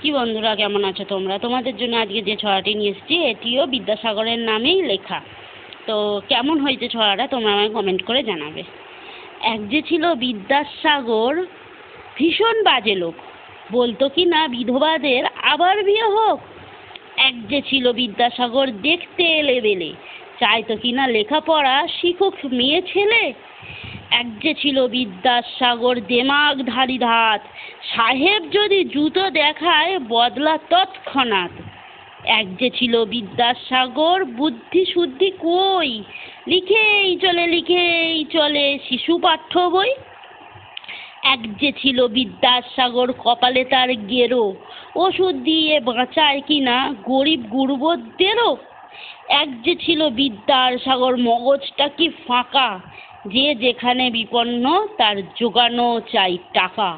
কি বন্ধুরা, কেমন আছো তোমরা? তোমাদের জন্য আজকে যে ছড়াটি নিয়ে এসেছি এটিও বিদ্যাসাগরের নামেই লেখা। তো কেমন হয়েছে ছড়াটা তোমরা আমায় কমেন্ট করে জানাবে। এক যে ছিল বিদ্যাসাগর, ভীষণ বাজে লোক, বলতো কি না বিধবাদের আবার বিয়ে হোক। এক যে ছিল বিদ্যাসাগর, দেখতে এলেবেলে, চাইতো কি না লেখাপড়া শিখুক মেয়ে ছেলে। এক যে ছিল বিদ্যাসাগর, দেমাগধারী ধাত, সাহেব যদি জুতো দেখায় বদলা তৎক্ষণাৎ। এক যে ছিল বিদ্যাসাগর, বুদ্ধি শুদ্ধি কই, লিখেই চলে শিশু পাঠ্য বই। এক যে ছিল বিদ্যাসাগর, কপালে তার গেরো, ওষুধ দিয়ে বাঁচায় কিনা গরিব গুরুবদেরও। এক যে ছিল বিদ্যাসাগর, মগজটা কি ফাঁকা, যে যেখানে বিপন্ন তার জোগানো চাই টাকা।